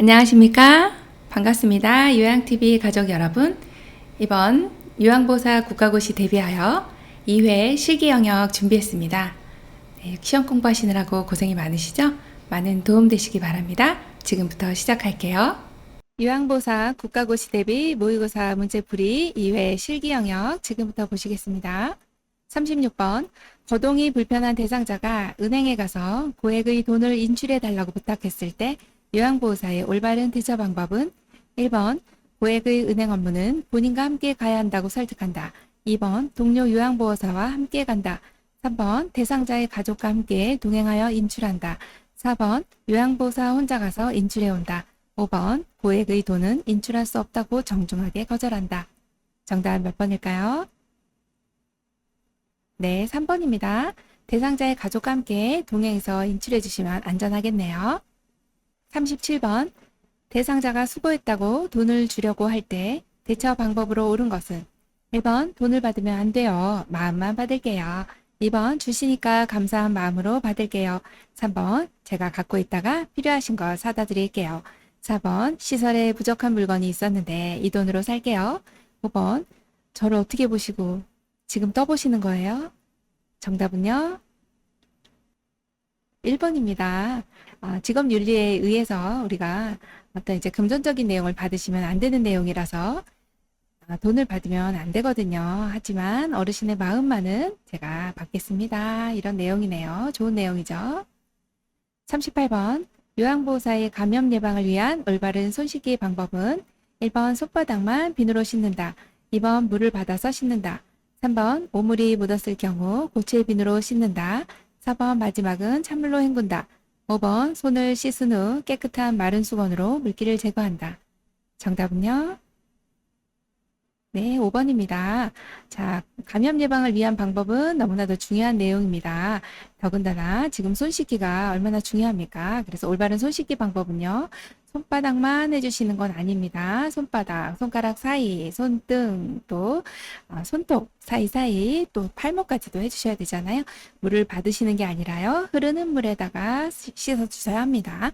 안녕하십니까? 반갑습니다. 요양TV 가족 여러분. 이번 요양보사 국가고시 대비하여 2회 실기 영역 준비했습니다. 네, 시험 공부하시느라고 고생이 많으시죠? 많은 도움 되시기 바랍니다. 지금부터 시작할게요. 요양보사 국가고시 대비 모의고사 문제풀이 2회 실기 영역 지금부터 보시겠습니다. 36번 거동이 불편한 대상자가 은행에 가서 고액의 돈을 인출해 달라고 부탁했을 때 요양보호사의 올바른 대처 방법은 1번 고액의 은행 업무는 본인과 함께 가야 한다고 설득한다. 2번 동료 요양보호사와 함께 간다. 3번 대상자의 가족과 함께 동행하여 인출한다. 4번 요양보호사 혼자 가서 인출해 온다. 5번 고액의 돈은 인출할 수 없다고 정중하게 거절한다. 정답 몇 번일까요? 네, 3번입니다. 대상자의 가족과 함께 동행해서 인출해 주시면 안전하겠네요. 37번 대상자가 수고했다고 돈을 주려고 할 때 대처 방법으로 옳은 것은 1번 돈을 받으면 안 돼요. 마음만 받을게요. 2번 주시니까 감사한 마음으로 받을게요. 3번 제가 갖고 있다가 필요하신 거 사다 드릴게요. 4번 시설에 부족한 물건이 있었는데 이 돈으로 살게요. 5번 저를 어떻게 보시고 지금 떠보시는 거예요? 정답은요? 1번입니다. 직업윤리에 의해서 우리가 어떤 이제 금전적인 내용을 받으시면 안 되는 내용이라서 돈을 받으면 안 되거든요. 하지만 어르신의 마음만은 제가 받겠습니다. 이런 내용이네요. 좋은 내용이죠. 38번 요양보호사의 감염 예방을 위한 올바른 손 씻기 방법은 1번 손바닥만 비누로 씻는다. 2번 물을 받아서 씻는다. 3번 오물이 묻었을 경우 고체 비누로 씻는다. 4번 마지막은 찬물로 헹군다. 5번 손을 씻은 후 깨끗한 마른 수건으로 물기를 제거한다. 정답은요? 네, 5번입니다. 자, 감염 예방을 위한 방법은 너무나도 중요한 내용입니다. 더군다나 지금 손 씻기가 얼마나 중요합니까? 그래서 올바른 손 씻기 방법은요. 손바닥만 해주시는 건 아닙니다. 손바닥, 손가락 사이, 손등, 또 손톱 사이사이, 또 팔목까지도 해주셔야 되잖아요. 물을 받으시는 게 아니라요. 흐르는 물에다가 씻어주셔야 합니다.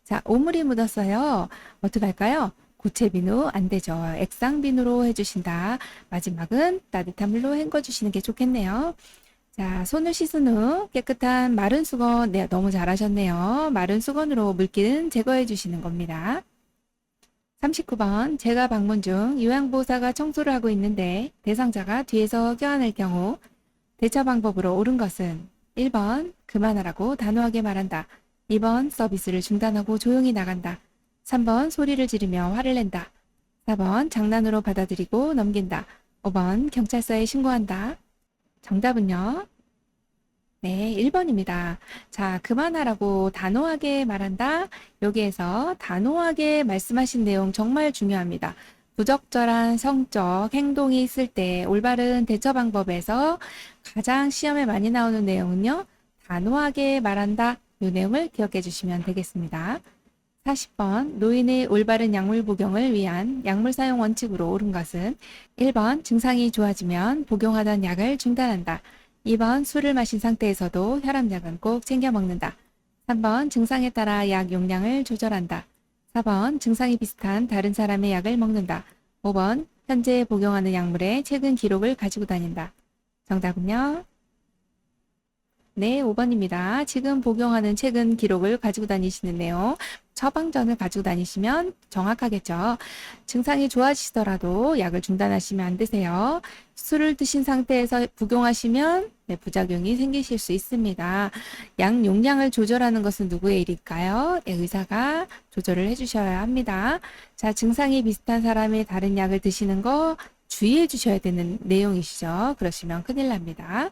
자, 오물이 묻었어요. 어떻게 할까요? 고체 비누 안 되죠. 액상 비누로 해주신다. 마지막은 따뜻한 물로 헹궈주시는 게 좋겠네요. 자, 손을 씻은 후 깨끗한 마른 수건, 네, 너무 잘하셨네요. 마른 수건으로 물기는 제거해 주시는 겁니다. 39번, 제가 방문 중 요양보호사가 청소를 하고 있는데 대상자가 뒤에서 껴안을 경우 대처 방법으로 옳은 것은 1번, 그만하라고 단호하게 말한다. 2번, 서비스를 중단하고 조용히 나간다. 3번, 소리를 지르며 화를 낸다. 4번, 장난으로 받아들이고 넘긴다. 5번, 경찰서에 신고한다. 정답은요? 네, 1번입니다. 자, 그만하라고 단호하게 말한다. 여기에서 단호하게 말씀하신 내용 정말 중요합니다. 부적절한 성적 행동이 있을 때 올바른 대처 방법에서 가장 시험에 많이 나오는 내용은요. 단호하게 말한다. 이 내용을 기억해 주시면 되겠습니다. 40번 노인의 올바른 약물 복용을 위한 약물 사용 원칙으로 옳은 것은 1번 증상이 좋아지면 복용하던 약을 중단한다. 2번 술을 마신 상태에서도 혈압약은 꼭 챙겨 먹는다. 3번 증상에 따라 약 용량을 조절한다. 4번 증상이 비슷한 다른 사람의 약을 먹는다. 5번 현재 복용하는 약물의 최근 기록을 가지고 다닌다. 정답은요? 네, 5번입니다. 지금 복용하는 최근 기록을 가지고 다니시는 내용, 처방전을 가지고 다니시면 정확하겠죠. 증상이 좋아지시더라도 약을 중단하시면 안 되세요. 술을 드신 상태에서 복용하시면 부작용이 생기실 수 있습니다. 약 용량을 조절하는 것은 누구의 일일까요? 네, 의사가 조절을 해주셔야 합니다. 자, 증상이 비슷한 사람이 다른 약을 드시는 거 주의해 주셔야 되는 내용이시죠. 그러시면 큰일 납니다.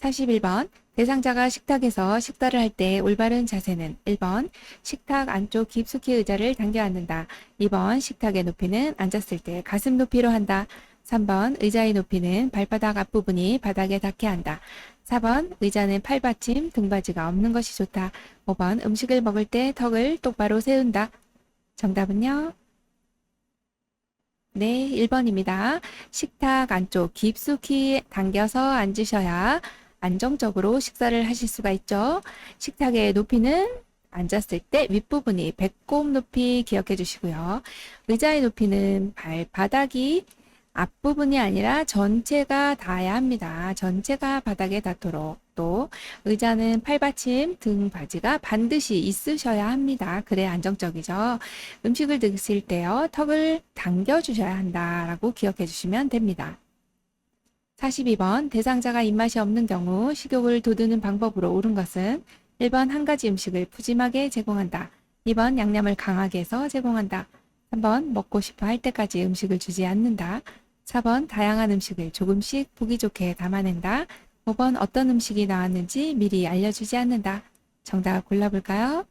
41번 대상자가 식탁에서 식사를 할 때 올바른 자세는 1번 식탁 안쪽 깊숙이 의자를 당겨 앉는다. 2번 식탁의 높이는 앉았을 때 가슴 높이로 한다. 3번 의자의 높이는 발바닥 앞부분이 바닥에 닿게 한다. 4번 의자는 팔받침, 등받이가 없는 것이 좋다. 5번 음식을 먹을 때 턱을 똑바로 세운다. 정답은요? 네, 1번입니다. 식탁 안쪽 깊숙이 당겨서 앉으셔야 안정적으로 식사를 하실 수가 있죠. 식탁의 높이는 앉았을 때 윗부분이 배꼽 높이 기억해 주시고요. 의자의 높이는 발바닥이 앞부분이 아니라 전체가 닿아야 합니다. 전체가 바닥에 닿도록. 또 의자는 팔받침, 등 바지가 반드시 있으셔야 합니다. 그래야 안정적이죠. 음식을 드실 때요, 턱을 당겨 주셔야 한다라고 기억해 주시면 됩니다. 42번 대상자가 입맛이 없는 경우 식욕을 돋우는 방법으로 옳은 것은 1번 한 가지 음식을 푸짐하게 제공한다. 2번 양념을 강하게 해서 제공한다. 3번 먹고 싶어 할 때까지 음식을 주지 않는다. 4번 다양한 음식을 조금씩 보기 좋게 담아낸다. 5번 어떤 음식이 나왔는지 미리 알려주지 않는다. 정답 골라볼까요?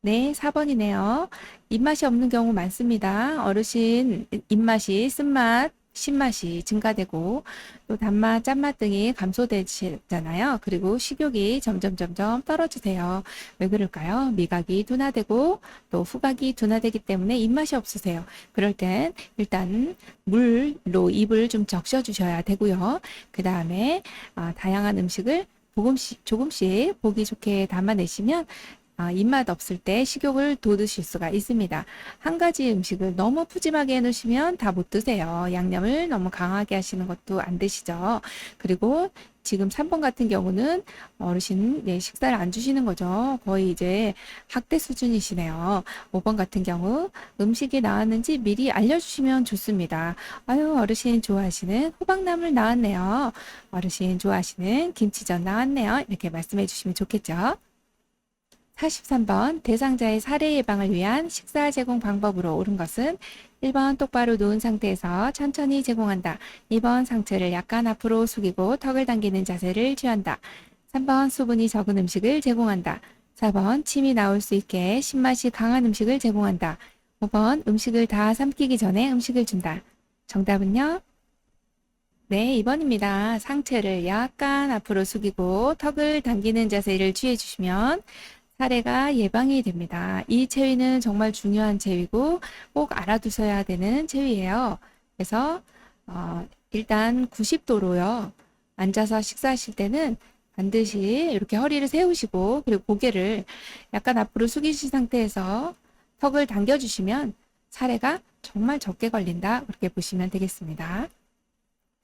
네, 4번이네요. 입맛이 없는 경우 많습니다. 어르신 입맛이 쓴맛, 신맛이 증가되고 또 단맛, 짠맛 등이 감소되잖아요. 그리고 식욕이 점점 떨어지세요. 왜 그럴까요? 미각이 둔화되고 또 후각이 둔화되기 때문에 입맛이 없으세요. 그럴 땐 일단 물로 입을 좀 적셔 주셔야 되고요. 그 다음에 다양한 음식을 조금씩 보기 좋게 담아내시면 입맛 없을 때 식욕을 돋우실 수가 있습니다. 한 가지 음식을 너무 푸짐하게 해놓으시면 다 못 드세요. 양념을 너무 강하게 하시는 것도 안 드시죠. 그리고 지금 3번 같은 경우는 어르신 식사를 안 주시는 거죠. 거의 이제 학대 수준이시네요. 5번 같은 경우 음식이 나왔는지 미리 알려주시면 좋습니다. 아유, 어르신 좋아하시는 호박나물 나왔네요. 어르신 좋아하시는 김치전 나왔네요. 이렇게 말씀해 주시면 좋겠죠. 43번 대상자의 살해 예방을 위한 식사 제공 방법으로 옳은 것은 1번 똑바로 누운 상태에서 천천히 제공한다. 2번 상체를 약간 앞으로 숙이고 턱을 당기는 자세를 취한다. 3번 수분이 적은 음식을 제공한다. 4번 침이 나올 수 있게 신맛이 강한 음식을 제공한다. 5번 음식을 다 삼키기 전에 음식을 준다. 정답은요? 네, 2번입니다. 상체를 약간 앞으로 숙이고 턱을 당기는 자세를 취해 주시면 사례가 예방이 됩니다. 이 체위는 정말 중요한 체위고 꼭 알아두셔야 되는 체위예요. 그래서 일단 90도로요. 앉아서 식사하실 때는 반드시 이렇게 허리를 세우시고 그리고 고개를 약간 앞으로 숙이신 상태에서 턱을 당겨주시면 사례가 정말 적게 걸린다. 그렇게 보시면 되겠습니다.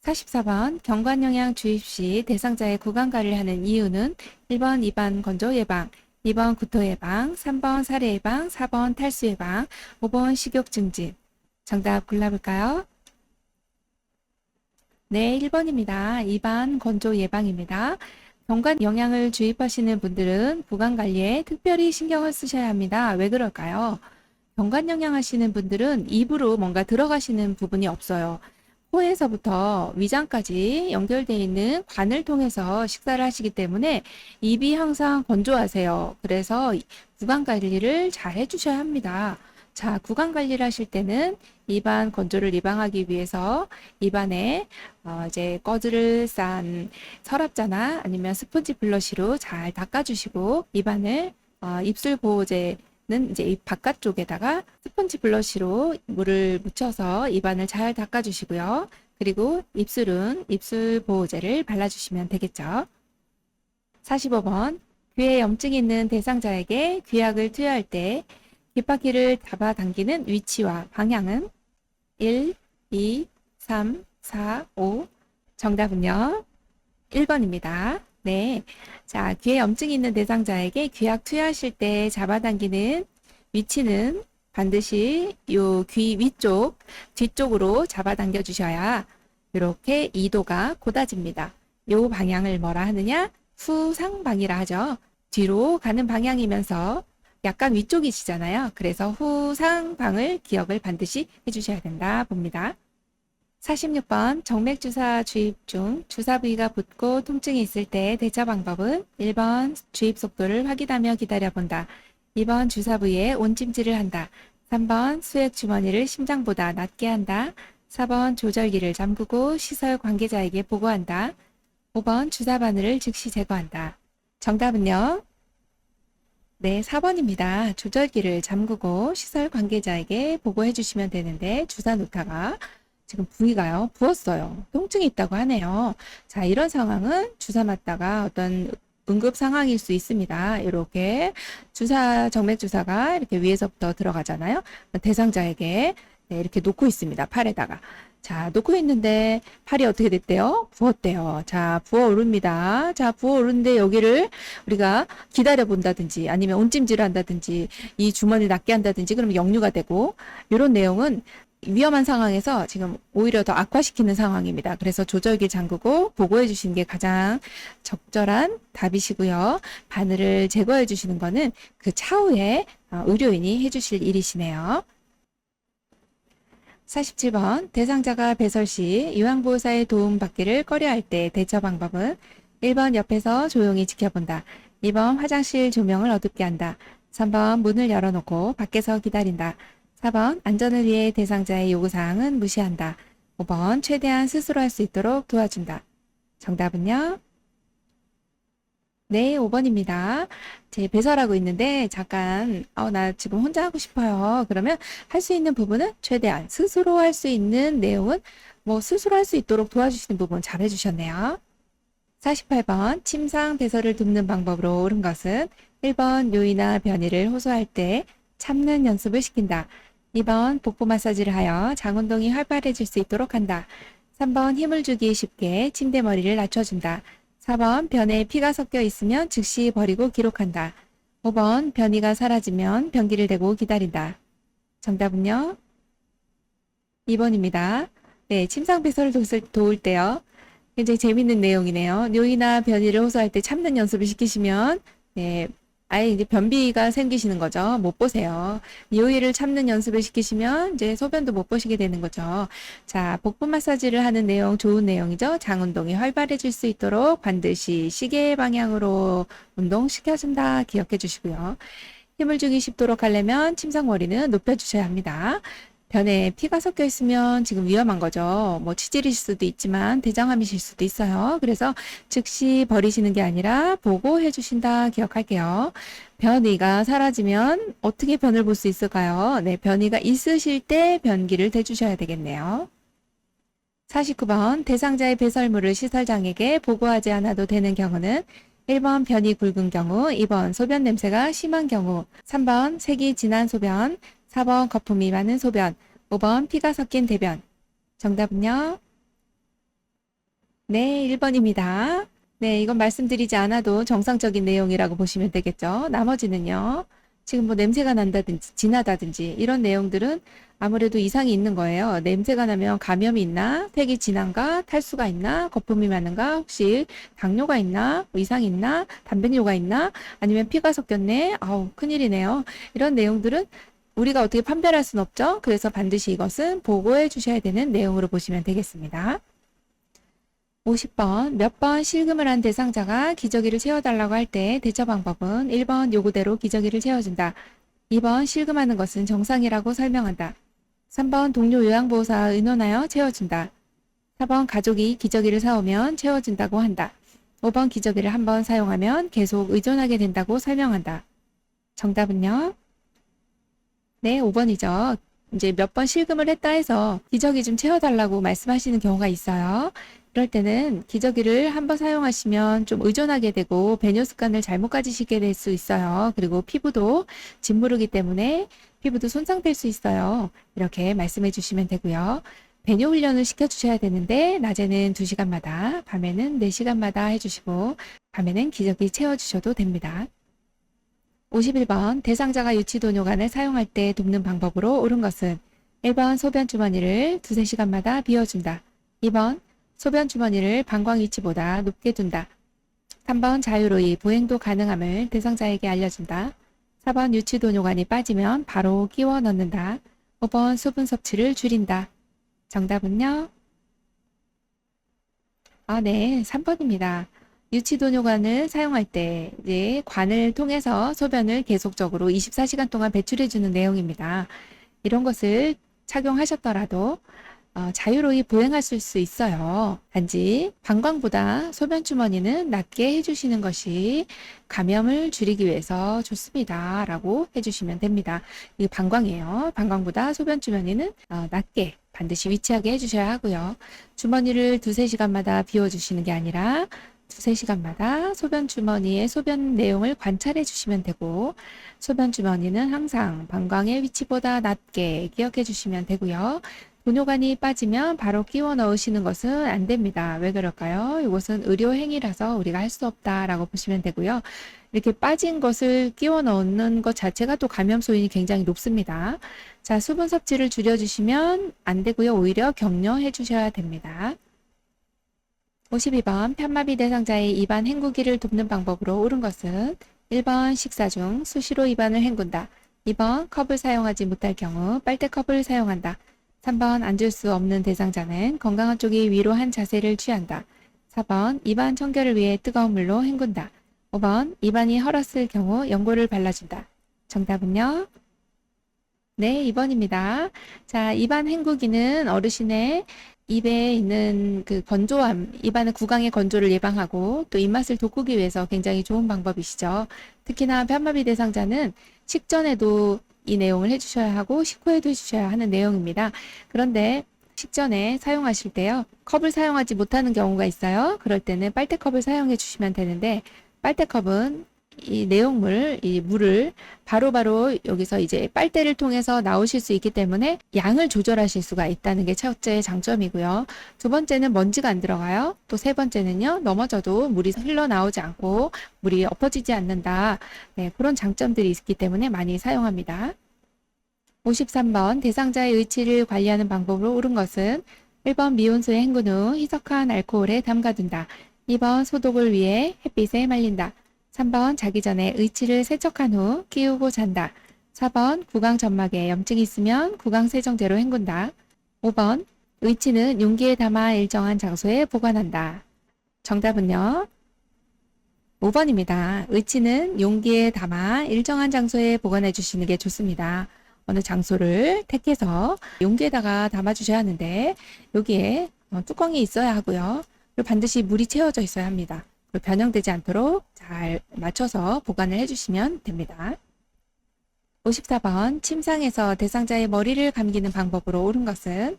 44번 경관영양 주입 시 대상자의 구강관리를 하는 이유는 1번 입안 건조 예방, 2번 구토 예방, 3번 살해 예방, 4번 탈수 예방, 5번 식욕 증진. 정답 골라볼까요? 네, 1번입니다. 입안 건조 예방입니다. 경관 영양을 주입하시는 분들은 구강 관리에 특별히 신경을 쓰셔야 합니다. 왜 그럴까요? 경관 영양 하시는 분들은 입으로 뭔가 들어가시는 부분이 없어요. 코에서부터 위장까지 연결되어 있는 관을 통해서 식사를 하시기 때문에 입이 항상 건조하세요. 그래서 구강 관리를 잘 해주셔야 합니다. 자, 구강 관리를 하실 때는 입안 건조를 예방하기 위해서 입안에 이제 꺼즈를 싼 서랍자나 아니면 스펀지 블러시로 잘 닦아주시고 입안을 입술 보호제 는 이제 입 바깥쪽에다가 스펀지 블러시로 물을 묻혀서 입안을 잘 닦아주시고요. 그리고 입술은 입술 보호제를 발라주시면 되겠죠. 45번 귀에 염증이 있는 대상자에게 귀약을 투여할 때 귓바퀴를 잡아당기는 위치와 방향은 1, 2, 3, 4, 5. 정답은요? 1번입니다. 네. 자, 귀에 염증이 있는 대상자에게 귀약 투여하실 때 잡아당기는 위치는 반드시 요 귀 위쪽, 뒤쪽으로 잡아당겨 주셔야 이렇게 이도가 곧아집니다. 요 방향을 뭐라 하느냐? 후상방이라 하죠. 뒤로 가는 방향이면서 약간 위쪽이시잖아요. 그래서 후상방을 기억을 반드시 해주셔야 된다 봅니다. 46번 정맥주사 주입 중 주사 부위가 붓고 통증이 있을 때 대처 방법은 1번 주입 속도를 확인하며 기다려본다. 2번 주사 부위에 온찜질을 한다. 3번 수액 주머니를 심장보다 낮게 한다. 4번 조절기를 잠그고 시설 관계자에게 보고한다. 5번 주사 바늘을 즉시 제거한다. 정답은요? 네, 4번입니다. 조절기를 잠그고 시설 관계자에게 보고해 주시면 되는데 주사 놓다가 지금 부위가요, 부었어요. 통증이 있다고 하네요. 자, 이런 상황은 주사 맞다가 어떤 응급 상황일 수 있습니다. 이렇게 정맥 주사가 이렇게 위에서부터 들어가잖아요. 대상자에게 네, 이렇게 놓고 있습니다. 팔에다가. 자, 놓고 있는데 팔이 어떻게 됐대요? 부었대요. 자, 부어오릅니다. 자, 부어오르는데 여기를 우리가 기다려 본다든지 아니면 온찜질을 한다든지 이 주머니를 낫게 한다든지 그러면 역류가 되고 이런 내용은 위험한 상황에서 지금 오히려 더 악화시키는 상황입니다. 그래서 조절기 잠그고 보고해 주시는 게 가장 적절한 답이시고요. 바늘을 제거해 주시는 거는 그 차후에 의료인이 해주실 일이시네요. 47번 대상자가 배설 시 요양보호사의 도움받기를 꺼려할 때 대처 방법은 1번 옆에서 조용히 지켜본다. 2번 화장실 조명을 어둡게 한다. 3번 문을 열어놓고 밖에서 기다린다. 4번 안전을 위해 대상자의 요구사항은 무시한다. 5번 최대한 스스로 할 수 있도록 도와준다. 정답은요? 네, 5번입니다. 제 배설하고 있는데 잠깐 나 지금 혼자 하고 싶어요. 그러면 할 수 있는 부분은 최대한 스스로 할 수 있는 내용은 뭐 스스로 할 수 있도록 도와주시는 부분 잘 해주셨네요. 48번 침상 배설을 돕는 방법으로 옳은 것은 1번 요의나 변이를 호소할 때 참는 연습을 시킨다. 2번 복부 마사지를 하여 장운동이 활발해질 수 있도록 한다. 3번 힘을 주기 쉽게 침대 머리를 낮춰준다. 4번 변에 피가 섞여 있으면 즉시 버리고 기록한다. 5번 변이가 사라지면 변기를 대고 기다린다. 정답은요? 2번입니다. 네, 침상 배설을 도울 때요. 굉장히 재밌는 내용이네요. 요의나 변이를 호소할 때 참는 연습을 시키시면 네, 아예 이제 변비가 생기시는 거죠. 못 보세요. 요의를 참는 연습을 시키시면 이제 소변도 못 보시게 되는 거죠. 자, 복부 마사지를 하는 내용 좋은 내용이죠. 장 운동이 활발해질 수 있도록 반드시 시계 방향으로 운동시켜준다. 기억해 주시고요. 힘을 주기 쉽도록 하려면 침상머리는 높여주셔야 합니다. 변에 피가 섞여 있으면 지금 위험한 거죠. 뭐 치질이실 수도 있지만 대장암이실 수도 있어요. 그래서 즉시 버리시는 게 아니라 보고해 주신다 기억할게요. 변이가 사라지면 어떻게 변을 볼 수 있을까요? 네, 변이가 있으실 때 변기를 대주셔야 되겠네요. 49번 대상자의 배설물을 시설장에게 보고하지 않아도 되는 경우는 1번 변이 굵은 경우, 2번 소변 냄새가 심한 경우, 3번 색이 진한 소변, 4번 거품이 많은 소변, 5번 피가 섞인 대변. 정답은요? 네, 1번입니다. 네, 이건 말씀드리지 않아도 정상적인 내용이라고 보시면 되겠죠. 나머지는요. 지금 뭐 냄새가 난다든지 진하다든지 이런 내용들은 아무래도 이상이 있는 거예요. 냄새가 나면 감염이 있나? 색이 진한가? 탈수가 있나? 거품이 많은가? 혹시 당뇨가 있나? 뭐 이상이 있나? 단백뇨가 있나? 아니면 피가 섞였네? 아우, 큰일이네요. 이런 내용들은 우리가 어떻게 판별할 수는 없죠. 그래서 반드시 이것은 보고해 주셔야 되는 내용으로 보시면 되겠습니다. 50번 몇 번 실금을 한 대상자가 기저귀를 채워달라고 할 때 대처 방법은 1번 요구대로 기저귀를 채워준다. 2번 실금하는 것은 정상이라고 설명한다. 3번 동료 요양보호사 의논하여 채워준다. 4번 가족이 기저귀를 사오면 채워준다고 한다. 5번 기저귀를 한번 사용하면 계속 의존하게 된다고 설명한다. 정답은요? 네, 5번이죠. 이제 몇 번 실금을 했다 해서 기저귀 좀 채워달라고 말씀하시는 경우가 있어요. 그럴 때는 기저귀를 한번 사용하시면 좀 의존하게 되고 배뇨 습관을 잘못 가지시게 될 수 있어요. 그리고 피부도 짓무르기 때문에 피부도 손상될 수 있어요. 이렇게 말씀해 주시면 되고요. 배뇨 훈련을 시켜주셔야 되는데 낮에는 2시간마다 밤에는 4시간마다 해주시고 밤에는 기저귀 채워주셔도 됩니다. 51번 대상자가 유치도뇨관을 사용할 때 돕는 방법으로 옳은 것은 1번 소변 주머니를 2~3시간마다 비워준다. 2번 소변 주머니를 방광 위치보다 높게 둔다. 3번 자유로이 보행도 가능함을 대상자에게 알려준다. 4번 유치도뇨관이 빠지면 바로 끼워 넣는다. 5번 수분 섭취를 줄인다. 정답은요? 네, 3번입니다. 유치도뇨관을 사용할 때 이제 관을 통해서 소변을 계속적으로 24시간 동안 배출해주는 내용입니다. 이런 것을 착용하셨더라도 자유로이 보행하실 수 있어요. 단지 방광보다 소변 주머니는 낮게 해주시는 것이 감염을 줄이기 위해서 좋습니다. 라고 해주시면 됩니다. 이 방광이에요. 방광보다 소변 주머니는 낮게 반드시 위치하게 해주셔야 하고요. 주머니를 2~3시간마다 비워주시는 게 아니라 두세 시간마다 소변 주머니의 소변 내용을 관찰해 주시면 되고, 소변 주머니는 항상 방광의 위치보다 낮게 기억해 주시면 되고요. 돈효관이 빠지면 바로 끼워 넣으시는 것은 안 됩니다. 왜 그럴까요? 이것은 의료 행위라서 우리가 할 수 없다라고 보시면 되고요. 이렇게 빠진 것을 끼워 넣는 것 자체가 또 감염 소인이 굉장히 높습니다. 자, 수분 섭취를 줄여주시면 안 되고요. 오히려 격려해 주셔야 됩니다. 52번 편마비 대상자의 입안 헹구기를 돕는 방법으로 옳은 것은 1번 식사 중 수시로 입안을 헹군다. 2번 컵을 사용하지 못할 경우 빨대컵을 사용한다. 3번 앉을 수 없는 대상자는 건강한 쪽이 위로 한 자세를 취한다. 4번 입안 청결을 위해 뜨거운 물로 헹군다. 5번 입안이 헐었을 경우 연고를 발라준다. 정답은요? 네, 2번입니다. 자, 입안 헹구기는 어르신의 입에 있는 그 건조함, 입안의 구강의 건조를 예방하고 또 입맛을 돋구기 위해서 굉장히 좋은 방법이시죠. 특히나 편마비 대상자는 식전에도 이 내용을 해주셔야 하고 식후에도 해주셔야 하는 내용입니다. 그런데 식전에 사용하실 때요, 컵을 사용하지 못하는 경우가 있어요. 그럴 때는 빨대컵을 사용해 주시면 되는데, 빨대컵은 이 내용물, 이 물을 바로바로 여기서 이제 빨대를 통해서 나오실 수 있기 때문에 양을 조절하실 수가 있다는 게 첫째 장점이고요. 두 번째는 먼지가 안 들어가요. 또 세 번째는요, 넘어져도 물이 흘러나오지 않고 물이 엎어지지 않는다. 네, 그런 장점들이 있기 때문에 많이 사용합니다. 53번 대상자의 의치를 관리하는 방법으로 옳은 것은 1번 미온수에 헹군 후 희석한 알코올에 담가둔다. 2번 소독을 위해 햇빛에 말린다. 3번 자기 전에 의치를 세척한 후 끼우고 잔다. 4번 구강 점막에 염증이 있으면 구강 세정제로 헹군다. 5번 의치는 용기에 담아 일정한 장소에 보관한다. 정답은요? 5번입니다. 의치는 용기에 담아 일정한 장소에 보관해 주시는 게 좋습니다. 어느 장소를 택해서 용기에다가 담아 주셔야 하는데 여기에 뚜껑이 있어야 하고요. 그리고 반드시 물이 채워져 있어야 합니다. 변형되지 않도록 잘 맞춰서 보관을 해주시면 됩니다. 54번 침상에서 대상자의 머리를 감기는 방법으로 옳은 것은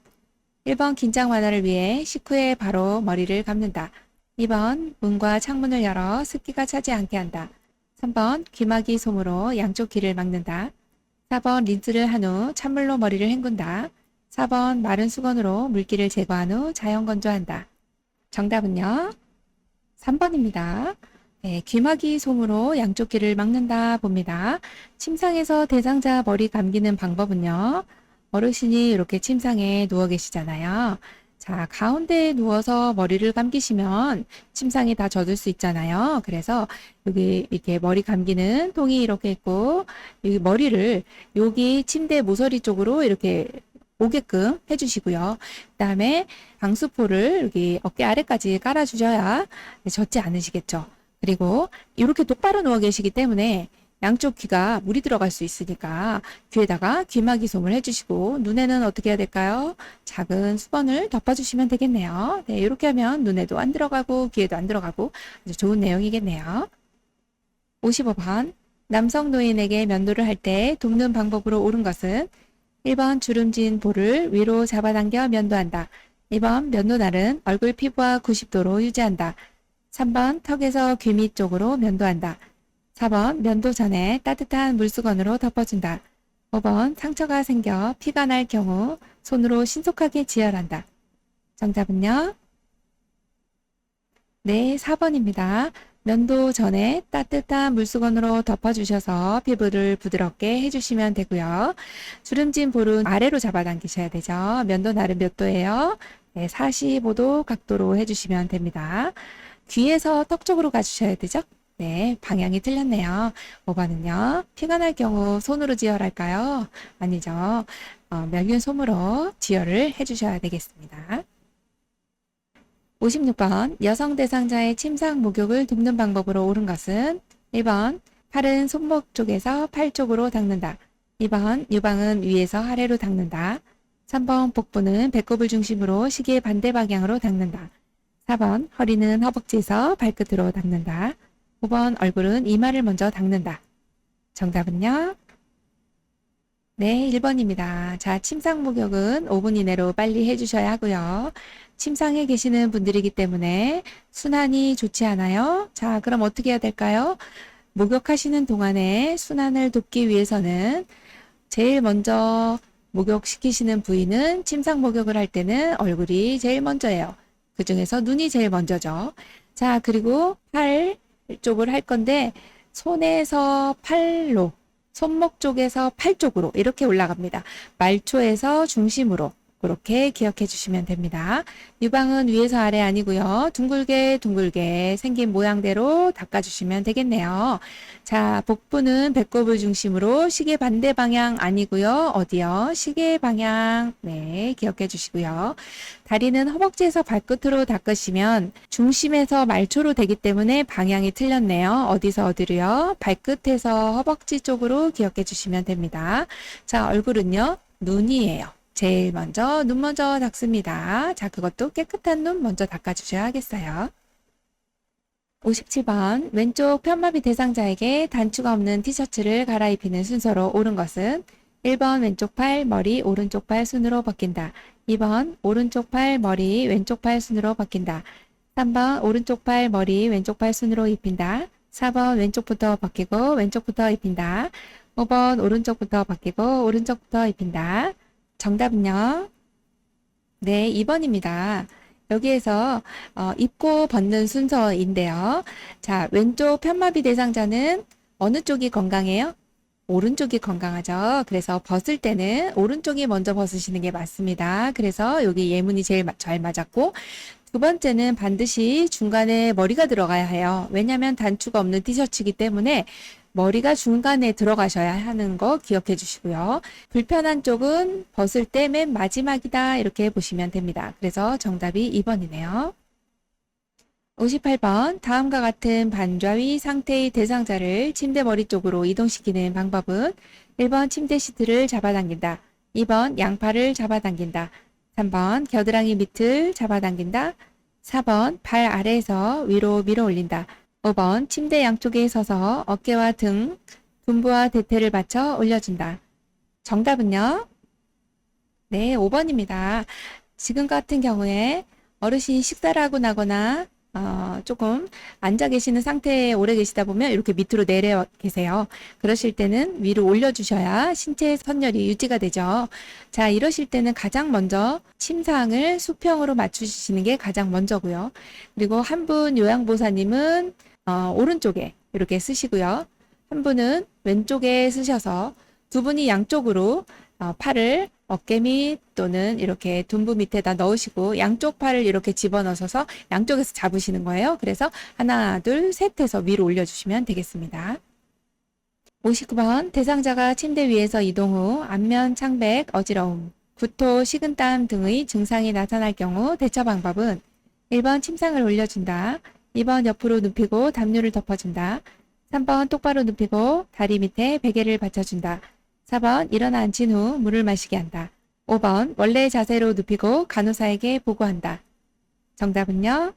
1번 긴장 완화를 위해 식후에 바로 머리를 감는다. 2번 문과 창문을 열어 습기가 차지 않게 한다. 3번 귀마개 솜으로 양쪽 귀를 막는다. 4번 린스를 한 후 찬물로 머리를 헹군다. 4번 마른 수건으로 물기를 제거한 후 자연 건조한다. 정답은요? 3번입니다. 네, 귀마개 솜으로 양쪽 귀를 막는다 봅니다. 침상에서 대상자 머리 감기는 방법은요. 어르신이 이렇게 침상에 누워 계시잖아요. 자, 가운데에 누워서 머리를 감기시면 침상이 다 젖을 수 있잖아요. 그래서 여기 이렇게 머리 감기는 통이 이렇게 있고 여기 머리를 여기 침대 모서리 쪽으로 이렇게 오게끔 해주시고요. 그 다음에 방수포를 여기 어깨 아래까지 깔아주셔야 젖지 않으시겠죠. 그리고 이렇게 똑바로 누워 계시기 때문에 양쪽 귀가 물이 들어갈 수 있으니까 귀에다가 귀마개 솜을 해주시고 눈에는 어떻게 해야 될까요? 작은 수건을 덮어주시면 되겠네요. 네, 이렇게 하면 눈에도 안 들어가고 귀에도 안 들어가고 아주 좋은 내용이겠네요. 55번 남성 노인에게 면도를 할 때 돕는 방법으로 옳은 것은 1번 주름진 볼을 위로 잡아당겨 면도한다. 2번 면도날은 얼굴 피부와 90도로 유지한다. 3번 턱에서 귀 밑 쪽으로 면도한다. 4번 면도 전에 따뜻한 물수건으로 덮어준다. 5번 상처가 생겨 피가 날 경우 손으로 신속하게 지혈한다. 정답은요? 네, 4번입니다. 면도 전에 따뜻한 물수건으로 덮어주셔서 피부를 부드럽게 해주시면 되고요. 주름진 볼은 아래로 잡아당기셔야 되죠. 면도 날은 몇 도예요? 네, 45도 각도로 해주시면 됩니다. 귀에서 턱 쪽으로 가주셔야 되죠? 네, 방향이 틀렸네요. 5번은요. 피가 날 경우 손으로 지혈할까요? 아니죠. 멸균 솜으로 지혈을 해주셔야 되겠습니다. 56번 여성 대상자의 침상 목욕을 돕는 방법으로 옳은 것은 1번 팔은 손목 쪽에서 팔 쪽으로 닦는다. 2번 유방은 위에서 아래로 닦는다. 3번 복부는 배꼽을 중심으로 시계 반대 방향으로 닦는다. 4번 허리는 허벅지에서 발끝으로 닦는다. 5번 얼굴은 이마를 먼저 닦는다. 정답은요? 네, 1번입니다. 자, 침상 목욕은 5분 이내로 빨리 해주셔야 하고요. 침상에 계시는 분들이기 때문에 순환이 좋지 않아요. 자, 그럼 어떻게 해야 될까요? 목욕하시는 동안에 순환을 돕기 위해서는 제일 먼저 목욕시키시는 부위는 침상 목욕을 할 때는 얼굴이 제일 먼저예요. 그 중에서 눈이 제일 먼저죠. 자, 그리고 팔 쪽을 할 건데 손에서 팔로, 손목 쪽에서 팔 쪽으로 이렇게 올라갑니다. 말초에서 중심으로 그렇게 기억해 주시면 됩니다. 유방은 위에서 아래 아니고요. 둥글게 둥글게 생긴 모양대로 닦아주시면 되겠네요. 자, 복부는 배꼽을 중심으로 시계 반대 방향 아니고요. 어디요? 시계 방향. 네, 기억해 주시고요. 다리는 허벅지에서 발끝으로 닦으시면 중심에서 말초로 되기 때문에 방향이 틀렸네요. 어디서 어디로요? 발끝에서 허벅지 쪽으로 기억해 주시면 됩니다. 자, 얼굴은요. 눈이에요. 제일 먼저 눈 먼저 닦습니다. 자, 그것도 깨끗한 눈 먼저 닦아주셔야겠어요. 57번 왼쪽 편마비 대상자에게 단추가 없는 티셔츠를 갈아입히는 순서로 옳은 것은 1번 왼쪽 팔 머리 오른쪽 팔 순으로 벗긴다. 2번 오른쪽 팔 머리 왼쪽 팔 순으로 벗긴다. 3번 오른쪽 팔 머리 왼쪽 팔 순으로 입힌다. 4번 왼쪽부터 벗기고 왼쪽부터 입힌다. 5번 오른쪽부터 벗기고 오른쪽부터 입힌다. 정답은요? 네, 2번입니다. 여기에서 입고 벗는 순서인데요. 자, 왼쪽 편마비 대상자는 어느 쪽이 건강해요? 오른쪽이 건강하죠. 그래서 벗을 때는 오른쪽이 먼저 벗으시는 게 맞습니다. 그래서 여기 예문이 제일 잘 맞았고, 두 번째는 반드시 중간에 머리가 들어가야 해요. 왜냐하면 단추가 없는 티셔츠이기 때문에 머리가 중간에 들어가셔야 하는 거 기억해 주시고요. 불편한 쪽은 벗을 때 맨 마지막이다 이렇게 보시면 됩니다. 그래서 정답이 2번이네요. 58번 다음과 같은 반좌위 상태의 대상자를 침대 머리 쪽으로 이동시키는 방법은 1번 침대 시트를 잡아당긴다. 2번 양팔을 잡아당긴다. 3번 겨드랑이 밑을 잡아당긴다. 4번 발 아래에서 위로 밀어 올린다. 5번 침대 양쪽에 서서 어깨와 등, 둔부와 대퇴를 받쳐 올려준다. 정답은요? 네, 5번입니다. 지금 같은 경우에 어르신이 식사를 하고 나거나 조금 앉아 계시는 상태에 오래 계시다 보면 이렇게 밑으로 내려 계세요. 그러실 때는 위로 올려주셔야 신체 선열이 유지가 되죠. 자, 이러실 때는 가장 먼저 침상을 수평으로 맞추시는 게 가장 먼저고요. 그리고 한 분 요양보사님은 오른쪽에 이렇게 쓰시고요. 한 분은 왼쪽에 쓰셔서 두 분이 양쪽으로 팔을 어깨 밑 또는 이렇게 둔부 밑에다 넣으시고 양쪽 팔을 이렇게 집어넣어서 양쪽에서 잡으시는 거예요. 그래서 하나, 둘, 셋 해서 위로 올려주시면 되겠습니다. 59번 대상자가 침대 위에서 이동 후 안면 창백, 어지러움, 구토, 식은땀 등의 증상이 나타날 경우 대처 방법은 1번 침상을 올려준다. 2번 옆으로 눕히고 담요를 덮어준다. 3번 똑바로 눕히고 다리 밑에 베개를 받쳐준다. 4번 일어나 앉힌 후 물을 마시게 한다. 5번 원래의 자세로 눕히고 간호사에게 보고한다. 정답은요?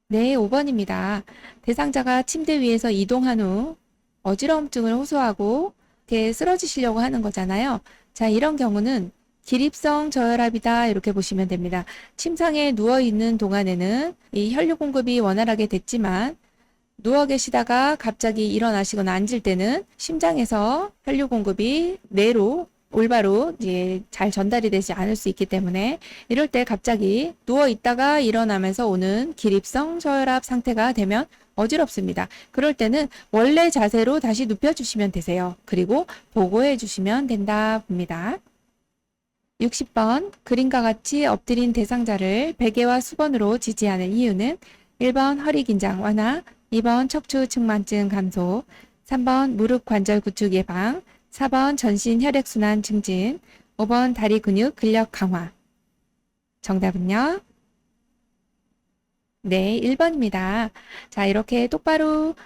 네, 5번입니다. 대상자가 침대 위에서 이동한 후 어지러움증을 호소하고 이렇게 쓰러지시려고 하는 거잖아요. 자, 이런 경우는 기립성 저혈압이다 이렇게 보시면 됩니다. 침상에 누워있는 동안에는 이 혈류 공급이 원활하게 됐지만 누워 계시다가 갑자기 일어나시거나 앉을 때는 심장에서 혈류 공급이 뇌로 올바로 이제 잘 전달이 되지 않을 수 있기 때문에 이럴 때 갑자기 누워 있다가 일어나면서 오는 기립성 저혈압 상태가 되면 어지럽습니다. 그럴 때는 원래 자세로 다시 눕혀주시면 되세요. 그리고 보고해 주시면 된다 봅니다. 60번 그림과 같이 엎드린 대상자를 베개와 수건으로 지지하는 이유는 1번 허리 긴장 완화, 2번 척추 측만증 감소, 3번 무릎 관절 구축 예방, 4번 전신 혈액순환 증진, 5번 다리 근육 근력 강화. 정답은요? 네, 1번입니다. 자, 이렇게 똑바로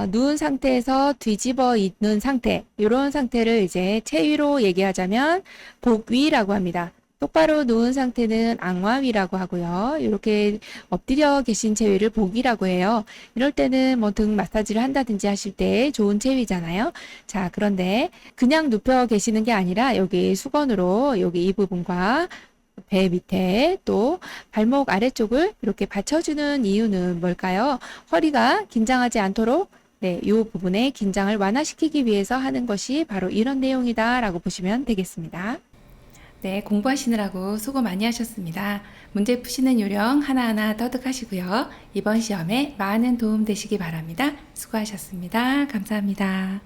누운 상태에서 뒤집어 있는 상태, 이런 상태를 이제 체위로 얘기하자면 복위라고 합니다. 똑바로 누운 상태는 앙화위라고 하고요. 이렇게 엎드려 계신 체위를 복위라고 해요. 이럴 때는 뭐 등 마사지를 한다든지 하실 때 좋은 체위잖아요. 자, 그런데 그냥 눕혀 계시는 게 아니라 여기 수건으로 여기 이 부분과 배 밑에 또 발목 아래쪽을 이렇게 받쳐주는 이유는 뭘까요? 허리가 긴장하지 않도록 네, 이 부분에 긴장을 완화시키기 위해서 하는 것이 바로 이런 내용이다라고 보시면 되겠습니다. 네, 공부하시느라고 수고 많이 하셨습니다. 문제 푸시는 요령 하나하나 터득하시고요. 이번 시험에 많은 도움 되시기 바랍니다. 수고하셨습니다. 감사합니다.